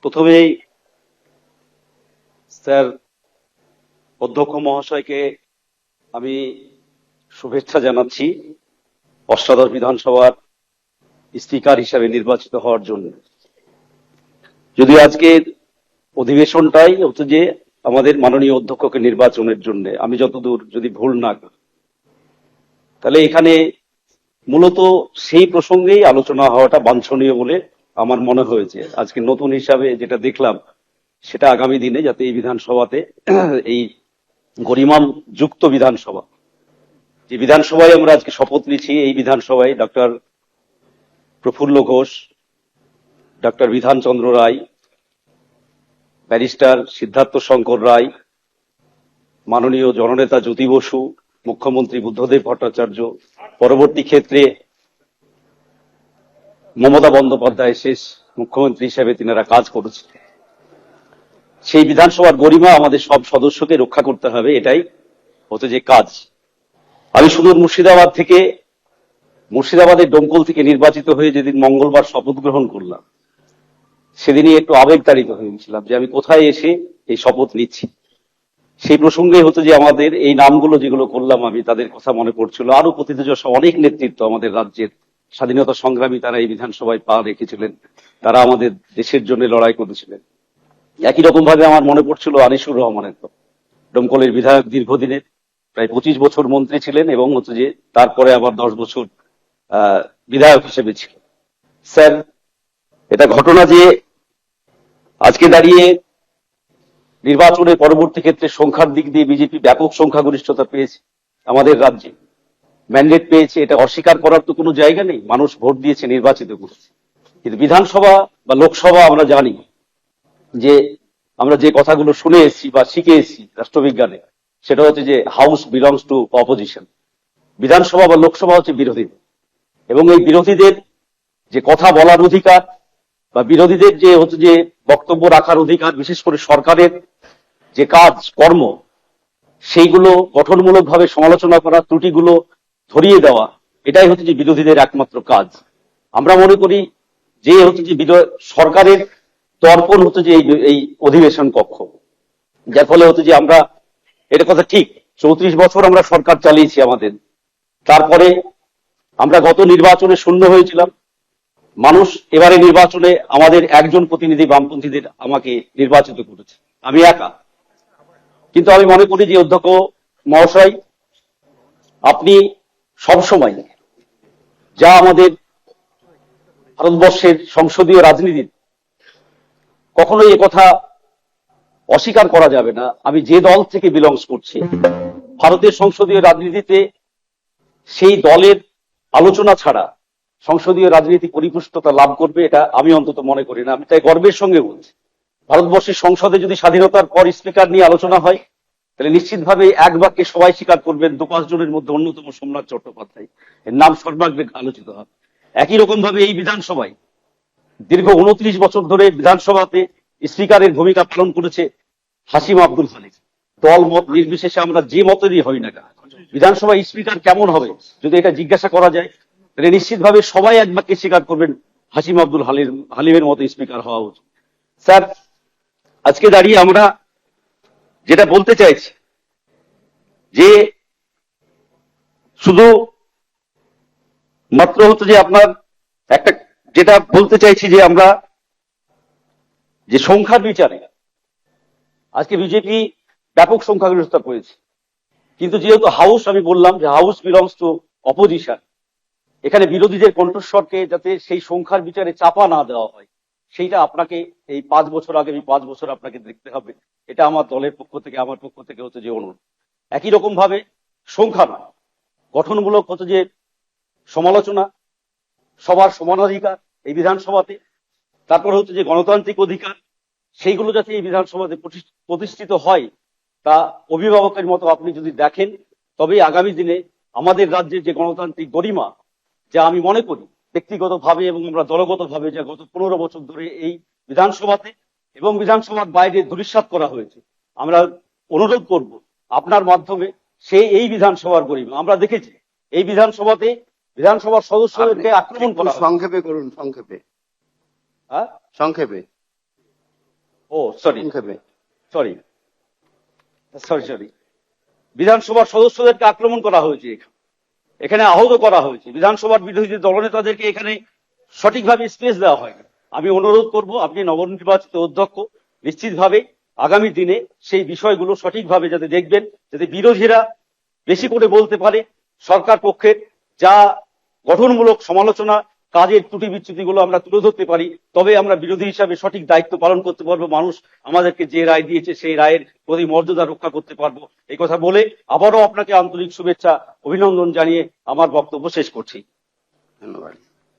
প্রথমেই স্যার অধ্যক্ষ মহাশয়কে আমি শুভেচ্ছা জানাচ্ছি অষ্টাদশ বিধানসভার স্পিকার হিসাবে নির্বাচিত হওয়ার জন্য। যদিও আজকের অধিবেশনটাই হচ্ছে যে আমাদের মাননীয় অধ্যক্ষকে নির্বাচনের জন্য, আমি যতদূর যদি ভুল না করি, তাহলে এখানে মূলত সেই প্রসঙ্গেই আলোচনা হওয়াটা বাঞ্ছনীয় বলে আমার মনে হয়েছে। আজকে নতুন হিসাবে যেটা দেখলাম সেটা আগামী দিনে যাতে এই বিধানসভাতে এই গরিমা যুক্ত বিধানসভা, যে বিধানসভায় আমরা আজকে শপথ নিচ্ছি, এই বিধানসভায় ডক্টর প্রফুল্ল ঘোষ, ডক্টর বিধানচন্দ্র রায়, ব্যারিস্টার সিদ্ধার্থ শঙ্কর রায়, মাননীয় জননেতা জ্যোতি বসু, মুখ্যমন্ত্রী বুদ্ধদেব ভট্টাচার্য, পরবর্তী ক্ষেত্রে মমতা বন্দ্যোপাধ্যায় শেষ মুখ্যমন্ত্রী হিসেবে তিনারা কাজ করেছেন। সেই বিধানসভার গরিমা আমাদের সব সদস্যকে রক্ষা করতে হবে, এটাই হচ্ছে যে কাজ। আমি সুদূর মুর্শিদাবাদ থেকে, মুর্শিদাবাদের ডোমকল থেকে নির্বাচিত হয়ে যেদিন মঙ্গলবার শপথ গ্রহণ করলাম, সেদিনই একটু আবেগতাড়িত হয়েছিলাম যে আমি কোথায় এসে এই শপথ নিচ্ছি। সেই প্রসঙ্গে হচ্ছে যে আমাদের এই নামগুলো যেগুলো করলাম আমি, তাদের কথা মনে পড়ছিল। আরো প্রতিনিধিদশা অনেক নেতৃত্ব আমাদের রাজ্যের স্বাধীনতা সংগ্রামী, তারা এই বিধানসভায় পা রেখেছিলেন, তারা আমাদের দেশের জন্য লড়াই করেছিলেন। একই রকম ভাবে আমার মনে পড়ছিল আনিসুর রহমানের, ডোমকলের বিধায়ক, দীর্ঘদিনের প্রায় 25 বছর মন্ত্রী ছিলেন এবং হচ্ছে যে তারপরে আবার 10 বছর বিধায়ক হিসেবে ছিলেন। স্যার, এটা ঘটনা যে আজকে দাঁড়িয়ে নির্বাচনের পরবর্তী ক্ষেত্রে সংখ্যার দিক দিয়ে বিজেপি ব্যাপক সংখ্যাগরিষ্ঠতা পেয়েছে, আমাদের রাজ্যে ম্যান্ডেট পেয়েছে, এটা অস্বীকার করার তো কোনো জায়গা নেই। মানুষ ভোট দিয়েছে, নির্বাচিত করেছে। কিন্তু বিধানসভা বা লোকসভা আমরা জানি যে আমরা যে কথাগুলো শুনে এসেছি বা শিখে এসেছি রাষ্ট্রবিজ্ঞানে, সেটা হচ্ছে যে হাউস বিলংস টু অপোজিশন। বিধানসভা বা লোকসভা হচ্ছে বিরোধীদের, এবং এই বিরোধীদের যে কথা বলার অধিকার বা বিরোধীদের যে হচ্ছে যে বক্তব্য রাখার অধিকার, বিশেষ করে সরকারের যে কাজ কর্ম, সেইগুলো গঠনমূলকভাবে সমালোচনা করা, ত্রুটিগুলো ধরিয়ে দেওয়া, এটাই হচ্ছে যে বিরোধীদের একমাত্র কাজ। আমরা মনে করি যে হচ্ছে যে সরকারের দর্পণ হচ্ছে যে এই অধিবেশন কক্ষ, যার ফলে হচ্ছে যে আমরা, এটা কথা ঠিক, 34 বছর আমরা সরকার চালিয়েছি আমাদের, তারপরে আমরা গত নির্বাচনে শূন্য হয়েছিলাম। মানুষ এবারে নির্বাচনে আমাদের একজন প্রতিনিধি বামপন্থীদের আমাকে নির্বাচিত করেছে, আমি একা। কিন্তু আমি মনে করি যে অধ্যক্ষ মহাশয়, আপনি সবসময় যা আমাদের ভারতবর্ষের সংসদীয় রাজনীতি, কখনোই একথা অস্বীকার করা যাবে না, আমি যে দল থেকে বিলংস করছি, ভারতের সংসদীয় রাজনীতিতে সেই দলের আলোচনা ছাড়া সংসদীয় রাজনীতি পরিপুষ্টতা লাভ করবে, এটা আমি অন্তত মনে করি না। আমি তাই গর্বের সঙ্গে বলছি, ভারতবর্ষের সংসদে যদি স্বাধীনতার পর স্পিকার নিয়ে আলোচনা হয়, তাহলে নিশ্চিতভাবে এক বাক্যে সবাই স্বীকার করবেন 2-5 জনের মধ্যে অন্যতম সোমনাথ চট্টোপাধ্যায়, এর নাম সর্বাগ্রে আলোচিত হবে। একই রকম ভাবে এই বিধানসভায় দীর্ঘ 29 বছর ধরে বিধানসভাতে স্পিকারের ভূমিকা পালন করেছে হাসিম আব্দুল খালিক। দল মত নির্বিশেষে আমরা যে মতেরই হই না কেন, বিধানসভায় স্পিকার কেমন হবে যদি এটা জিজ্ঞাসা করা যায়, তাহলে নিশ্চিতভাবে সবাই এক বাক্যে স্বীকার করবেন হাসিম আব্দুল হালিমের মতো স্পিকার হওয়া উচিত। স্যার, আজকে দাঁড়িয়ে আমরা যেটা বলতে চাইছি যে শুধু মাত্র হচ্ছে যে আপনার একটা, যেটা বলতে চাইছি যে আমরা যে সংখ্যার বিচারে আজকে বিজেপি ব্যাপক সংখ্যাগরিষ্ঠতা পেয়েছে, কিন্তু যেহেতু হাউস, আমি বললাম যে হাউস বিলংস টু অপোজিশন, এখানে বিরোধীদের কণ্ঠস্বরকে যাতে সেই সংখ্যার বিচারে চাপা না দেওয়া হয়, সেইটা আপনাকে এই 5 বছর আগে, 5 বছর আপনাকে দেখতে হবে। এটা আমার দলের পক্ষ থেকে, আমার পক্ষ থেকে হচ্ছে যে অনুরোধ। একই রকম ভাবে সংখ্যা নয়, গঠনমূলক হচ্ছে যে সমালোচনা, সবার সমানাধিকার এই বিধানসভাতে, তারপর হচ্ছে যে গণতান্ত্রিক অধিকার, সেইগুলো যাতে এই বিধানসভাতে প্রতিষ্ঠিত হয়, তা অভিভাবকের মতো আপনি যদি দেখেন, তবেই আগামী দিনে আমাদের রাজ্যের যে গণতান্ত্রিক গরিমা, যা আমি মনে করি ব্যক্তিগতভাবে এবং আমরা দলগতভাবে, যা গত 15 বছর ধরে এই বিধানসভাতে এবং বিধানসভার বাইরে ধূলিসাৎ করা হয়েছে, আমরা অনুরোধ করব আপনার মাধ্যমে সেই এই বিধানসভার গরিমা। আমরা দেখেছি এই বিধানসভাতে বিধানসভার সদস্যদেরকে আক্রমণ করা। সংক্ষেপে করুন, সংক্ষেপে। হ্যাঁ, সংক্ষেপে। ও সরি সংক্ষেপে। সরি সরি বিধানসভার সদস্যদেরকে আক্রমণ করা হয়েছে, এখানে আহত করা হয়েছে, বিধানসভার বিরোধী দলনেতাদেরকে এখানে সঠিকভাবে স্পেস দেওয়া হয়নি। আমি অনুরোধ করব, আপনি নবনির্বাচিত অধ্যক্ষ, নিশ্চিতভাবে আগামী দিনে সেই বিষয়গুলো সঠিকভাবে যাতে দেখবেন, যাতে বিরোধীরা বেশি করে বলতে পারে, সরকার পক্ষের যা গঠনমূলক সমালোচনা, কাজের ত্রুটি বিচ্যুতিগুলো আমরা তুলে ধরতে পারি, তবে আমরা বিরোধী হিসাবে সঠিক দায়িত্ব পালন করতে পারবো। মানুষ আমাদেরকে যে রায় দিয়েছে সেই রায়ের প্রতি মর্যাদা রক্ষা করতে পারবো। এই কথা বলে আবারও আপনাকে আন্তরিক শুভেচ্ছা, অভিনন্দন জানিয়ে আমার বক্তব্য শেষ করছি। ধন্যবাদ।